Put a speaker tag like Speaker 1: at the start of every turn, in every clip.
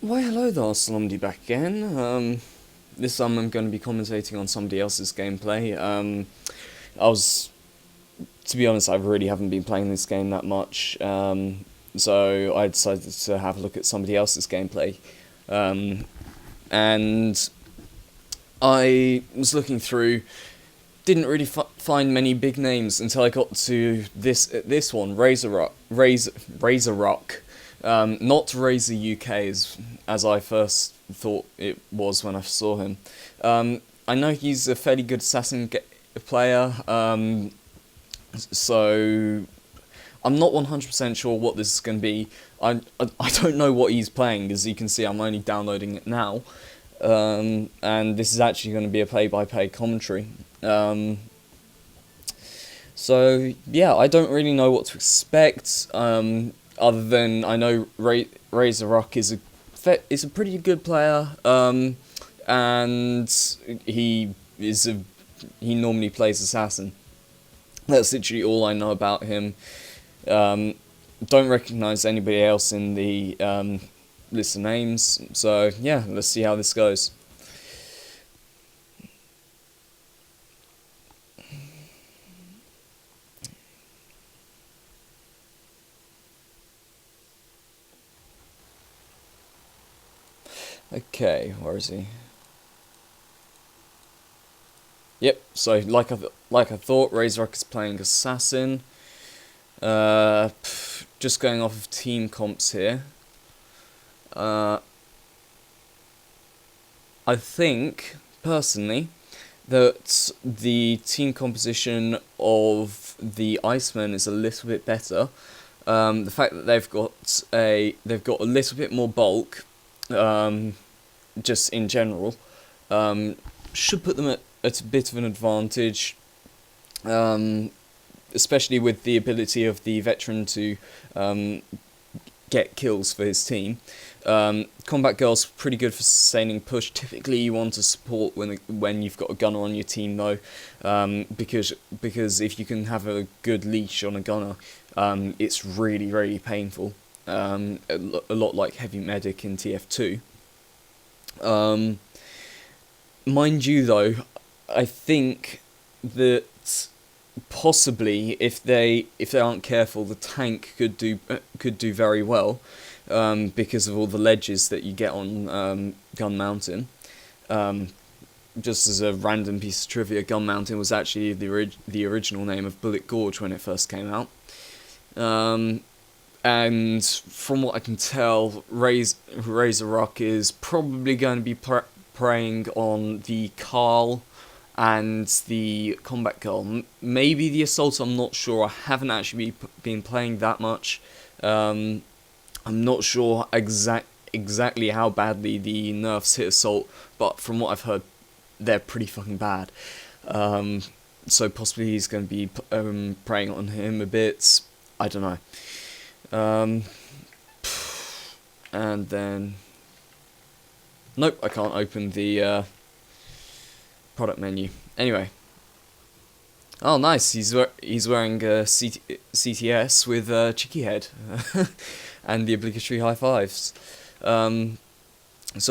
Speaker 1: Why, hello there, Salomdi back again. This time I'm going to be commentating on somebody else's gameplay. I was, to be honest, I really haven't been playing this game that much, so I decided to have a look at somebody else's gameplay. And I was looking through, didn't really find many big names until I got to this one, Razeruk. Not Razer UK as I first thought it was when I saw him. I know he's a fairly good assassin player, so I'm not 100% sure what this is going to be. I don't know what he's playing, as you can see I'm only downloading it now, and this is actually going to be a play-by-play commentary. So yeah, I don't really know what to expect. Other than I know Razeruk is a pretty good player, and he normally plays assassin. That's literally all I know about him. Don't recognise anybody else in the list of names. So yeah, let's see how this goes. Okay, where is he? Yep. So like I thought, Razeruk is playing assassin. Just going off of team comps here. I think personally that the team composition of the Iceman is a little bit better. The fact that they've got a little bit more bulk, just in general, should put them at a bit of an advantage, especially with the ability of the veteran to get kills for his team. Combat Girl's pretty good for sustaining push. Typically you want to support when you've got a gunner on your team though, because if you can have a good leash on a gunner, it's really painful. A lot like Heavy Medic in TF2. Mind you though, I think that possibly if they aren't careful, the tank could do very well, because of all the ledges that you get on Gun Mountain. Just as a random piece of trivia, Gun Mountain was actually the original name of Bullet Gorge when it first came out. And from what I can tell, Razeruk is probably going to be preying on the Carl and the Combat Girl. Maybe the Assault, I'm not sure. I haven't actually been playing that much. I'm not sure exactly how badly the nerfs hit Assault, but from what I've heard, they're pretty fucking bad. So possibly he's going to be preying on him a bit. I don't know. And then... Nope, I can't open the product menu. Anyway. Oh, nice. He's wearing a CTS with Chicky Head. And the obligatory high fives. So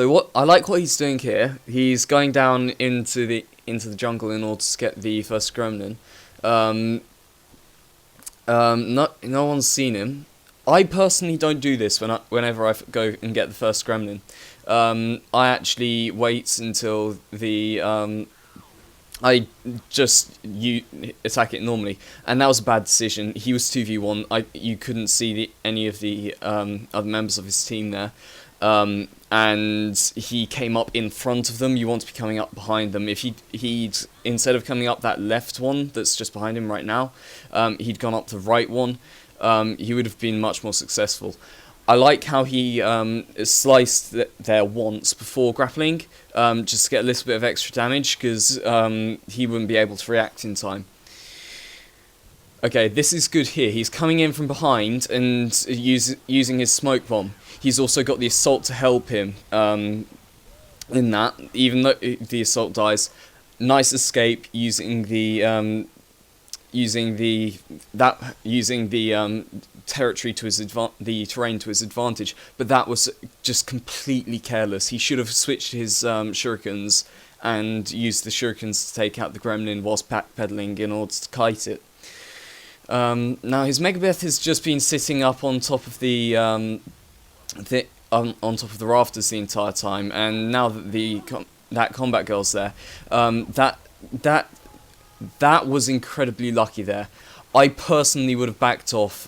Speaker 1: what I like what he's doing here. He's going down into the jungle in order to get the first gremlin. No one's seen him. I personally don't do this whenever I go and get the first gremlin. I actually wait until the I just attack it normally, and that was a bad decision. He was 2v1. You couldn't see any of the other members of his team there, and he came up in front of them. You want to be coming up behind them. If he'd instead of coming up that left one that's just behind him right now, he'd gone up the right one. He would have been much more successful. I like how he sliced there once before grappling, just to get a little bit of extra damage, because he wouldn't be able to react in time. Okay, this is good here. He's coming in from behind and using his smoke bomb. He's also got the Assault to help him in that, even though the Assault dies. Nice escape using the using the territory to his the terrain to his advantage, but that was just completely careless. He should have switched his shurikens and used the shurikens to take out the gremlin whilst backpedaling in order to kite it. Now his Megabeth has just been sitting up on top of the on top of the rafters the entire time, and now that that combat girl's there, that was incredibly lucky there. I personally would have backed off,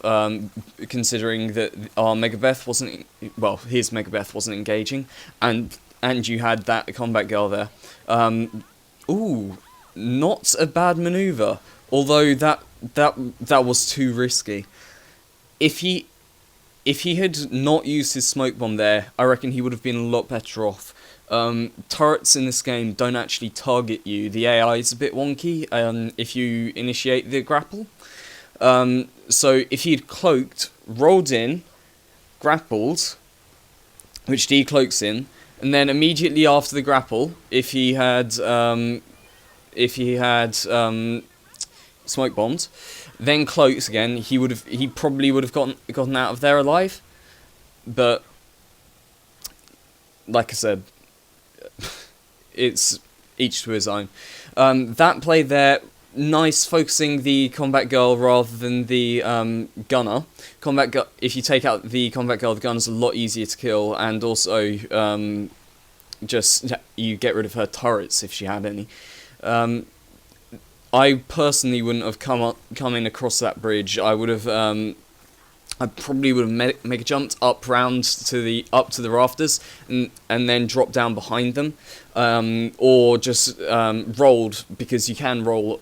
Speaker 1: considering that our Megabeth wasn't, well, his Megabeth wasn't engaging, and you had that combat girl there. Ooh, not a bad maneuver, although that was too risky. If he had not used his smoke bomb there, I reckon he would have been a lot better off. Turrets in this game don't actually target you. The AI is a bit wonky if you initiate the grapple. So if he'd cloaked, rolled in, grappled, which decloaks in, and then immediately after the grapple, if he had smoke bombed, then cloaks again, he probably would have gotten out of there alive. But like I said, it's each to his own. That play there, nice, focusing the combat girl rather than the gunner. If you take out the combat girl, the gunner's a lot easier to kill, and also just you get rid of her turrets if she had any. I personally wouldn't have come in across that bridge. I would have I probably would have mega jumped up to the rafters and then dropped down behind them, or just rolled, because you can roll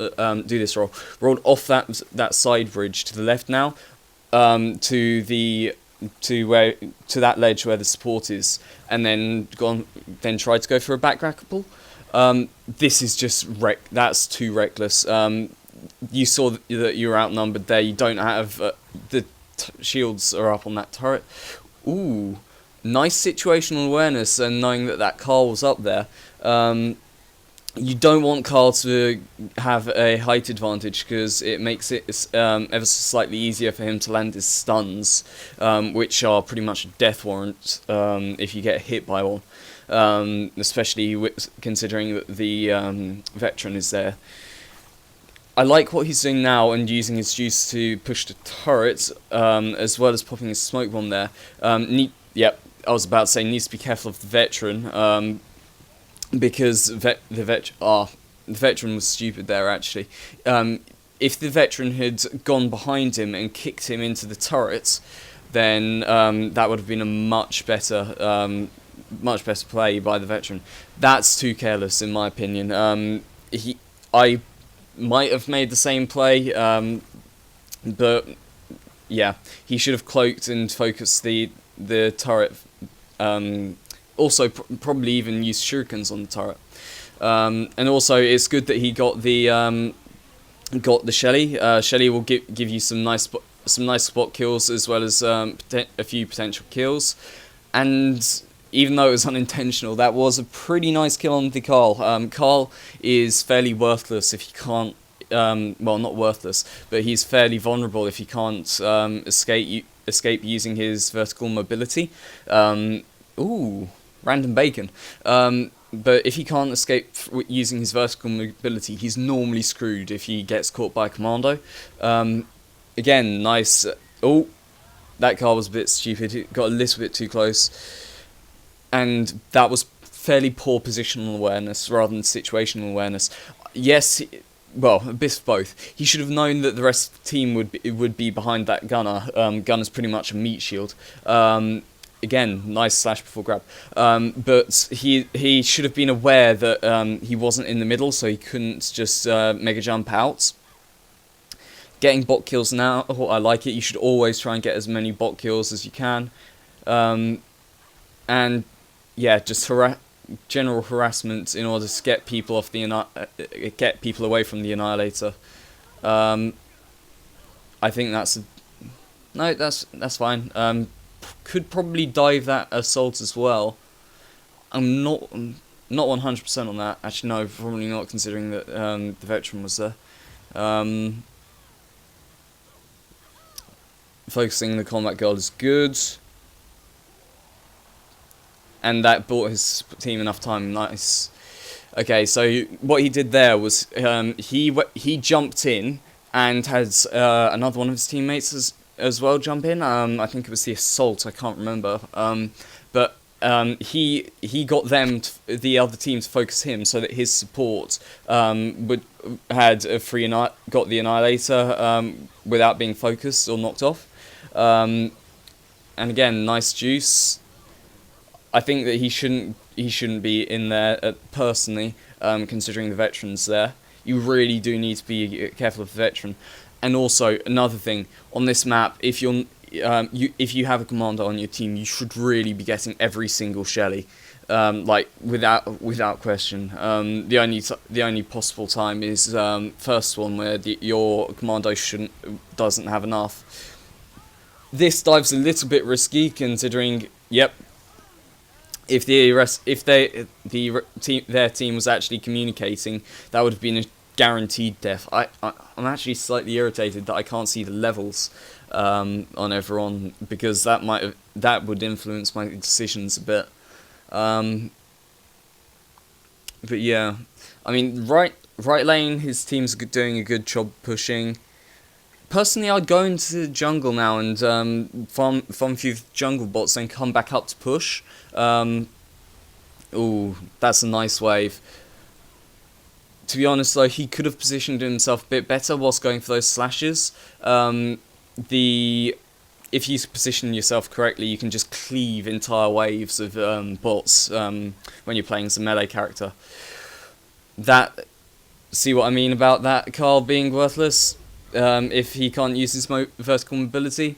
Speaker 1: rolled off that side bridge to the left now, to that ledge where the support is, and then tried to go for a back grapple. This is just that's too reckless. You saw that you were outnumbered there. You don't have the shields are up on that turret. Ooh, nice situational awareness, and knowing that Carl was up there. You don't want Carl to have a height advantage, because it makes it ever so slightly easier for him to land his stuns, which are pretty much a death warrant if you get hit by one. Especially considering that the veteran is there. I like what he's doing now, and using his juice to push the turret, as well as popping his smoke bomb there. Yep, I was about to say, needs to be careful of the veteran, because the veteran was stupid there, actually. If the veteran had gone behind him and kicked him into the turret, then that would have been a much better play by the veteran. That's too careless, in my opinion. I might have made the same play, but yeah, he should have cloaked and focused the turret. Also, probably even used shurikens on the turret. And also, it's good that he got the Shelly. Shelly will give you some nice spot kills, as well as a few potential kills. And even though it was unintentional, that was a pretty nice kill on the Carl. Carl is fairly worthless if he can't, well, not worthless, but he's fairly vulnerable if he can't escape using his vertical mobility. Ooh, random bacon. But if he can't escape using his vertical mobility, he's normally screwed if he gets caught by a commando. Again, nice. Oh, that Carl was a bit stupid. It got a little bit too close. And that was fairly poor positional awareness rather than situational awareness. Yes, well, a bit of both. He should have known that the rest of the team would be behind that gunner. Gunner's pretty much a meat shield. Again, nice slash before grab. But he should have been aware that he wasn't in the middle, so he couldn't just mega jump out. Getting bot kills now, I like it. You should always try and get as many bot kills as you can. And yeah, just general harassment in order to get people off get people away from the Annihilator. I think that's fine. Could probably dive that assault as well. I'm not 100% on that. Actually, no, probably not, considering that the veteran was there. focusing the combat girl is good. And that bought his team enough time. Nice. Okay, so what he did there was he jumped in and had another one of his teammates as well jump in. I think it was the assault. I can't remember. But he got them the other team to focus him so that his support had a got the annihilator without being focused or knocked off. And again, nice juice. I think that he shouldn't be in there personally, considering the veterans there. You really do need to be careful of the veteran. And also another thing on this map, if if you have a commander on your team, you should really be getting every single Shelly, like without question. The only possible time is first one where your commando doesn't have enough. This dive's a little bit risky considering. Yep. If their team was actually communicating, that would have been a guaranteed death. I'm actually slightly irritated that I can't see the levels on everyone, because that would influence my decisions a bit. But yeah, I mean, right lane, his team's doing a good job pushing. Personally, I'd go into the jungle now and farm a few jungle bots, then come back up to push. Ooh, that's a nice wave. To be honest though, he could have positioned himself a bit better whilst going for those slashes. If you position yourself correctly, you can just cleave entire waves of bots when you're playing as a melee character. See what I mean about that Carl being worthless? If he can't use his vertical mobility,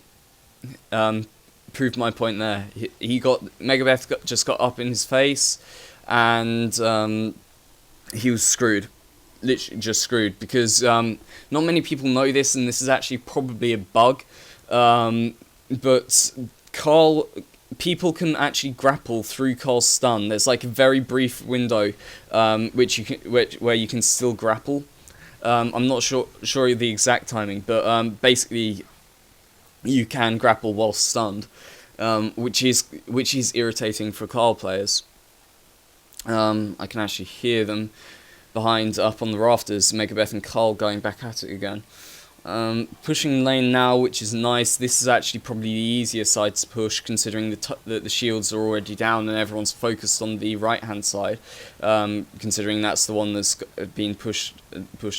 Speaker 1: proved my point there. Megabeth just got up in his face, and he was screwed. Literally just screwed, because not many people know this, and this is actually probably a bug. But people can actually grapple through Carl's stun. There's like a very brief window where you can still grapple. I'm not sure the exact timing, but basically you can grapple while stunned, which is irritating for Carl players. I can actually hear them up on the rafters, Megabeth and Carl going back at it again. Pushing lane now, which is nice. This is actually probably the easier side to push, considering that the shields are already down and everyone's focused on the right hand side, considering that's the one that's been pushed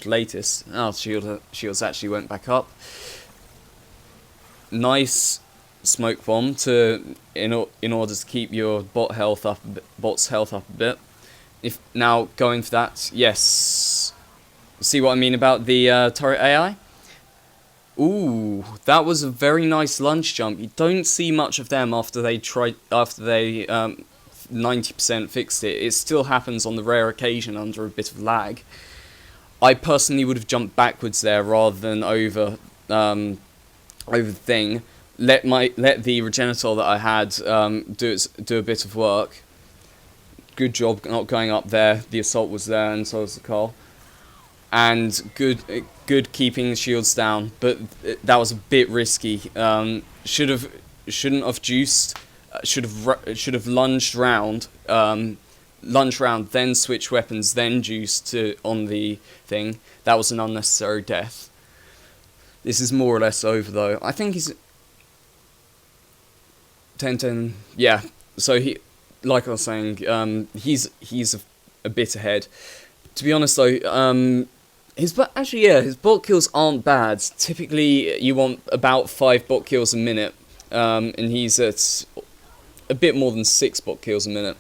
Speaker 1: latest. Shields actually went back up. Nice smoke bomb in order to keep your bot's health up a bit. If now going for that, yes. See what I mean about the turret AI? Ooh, that was a very nice lunge jump. You don't see much of them after they 90% fixed it. It still happens on the rare occasion under a bit of lag. I personally would have jumped backwards there rather than over the thing. Let the Regenerator that I had do a bit of work. Good job not going up there. The assault was there, and so was the Carl. And good keeping the shields down, but that was a bit risky. Shouldn't have juiced. Should have lunged round, then switch weapons, then juiced on the thing. That was an unnecessary death. This is more or less over though. I think he's 10-10. Yeah. So like I was saying, he's a bit ahead. To be honest though, his bot kills aren't bad. Typically, you want about 5 bot kills a minute, and he's at a bit more than 6 bot kills a minute.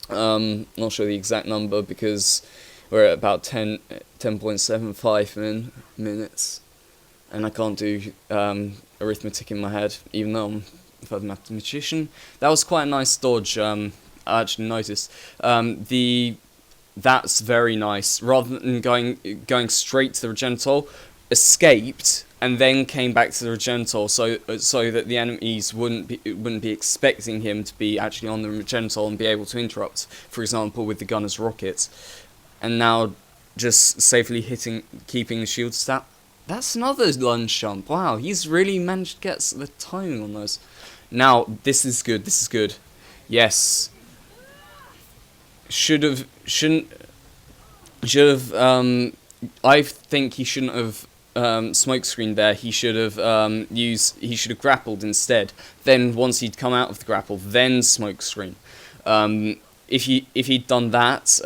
Speaker 1: Not sure the exact number because we're at about 10.75 minutes, and I can't do arithmetic in my head, even though I'm a further mathematician. That was quite a nice dodge. I actually noticed. That's very nice. Rather than going straight to the Regenerator, escaped and then came back to the Regenerator, so that the enemies wouldn't be expecting him to be actually on the Regenerator and be able to interrupt. For example, with the gunner's rockets, and now just safely keeping the shield stat. That's another lunge jump. Wow, he's really managed to get the timing on those. Now, this is good. This is good. Yes. Shouldn't. I think he shouldn't have smokescreened there. He should have He should have grappled instead. Then once he'd come out of the grapple, then smokescreen. If he'd done that,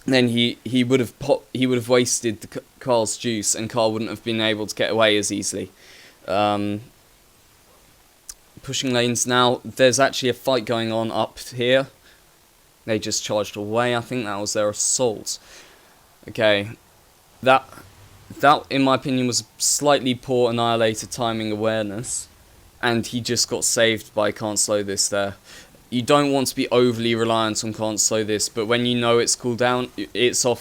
Speaker 1: then he would have wasted Carl's juice, and Carl wouldn't have been able to get away as easily. Pushing lanes now. There's actually a fight going on up here. They just charged away. I think that was their assault. Okay, that in my opinion was slightly poor Annihilator timing awareness, and he just got saved by Can't Slow This there. You don't want to be overly reliant on Can't Slow This, but when you know it's off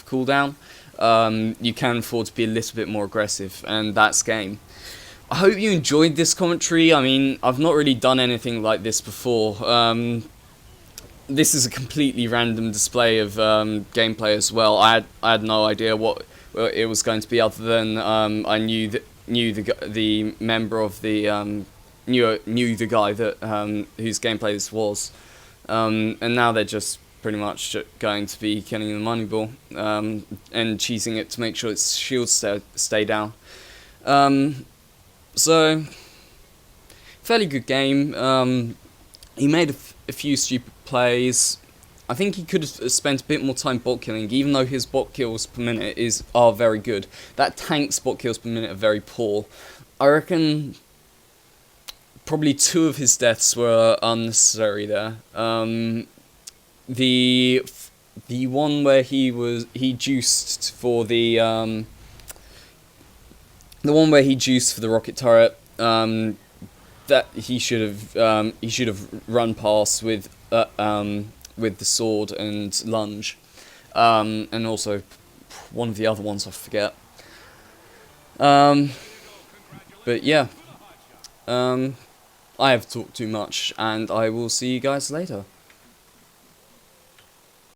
Speaker 1: cooldown, you can afford to be a little bit more aggressive, and that's game. I hope you enjoyed this commentary. I mean, I've not really done anything like this before. This is a completely random display of gameplay as well. I had no idea what it was going to be, other than I knew the member of the knew the guy that whose gameplay this was, and now they're just pretty much going to be killing the money ball and cheesing it to make sure its shields stay down. So fairly good game. He made a few stupid plays. I think he could have spent a bit more time bot killing, even though his bot kills per minute are very good. That tank's bot kills per minute are very poor. I reckon probably 2 of his deaths were unnecessary there. The one where he juiced for the one where he juiced for the rocket turret, that he should have run past with the sword and lunge, and also one of the other ones I forget. But yeah, I have talked too much, and I will see you guys later.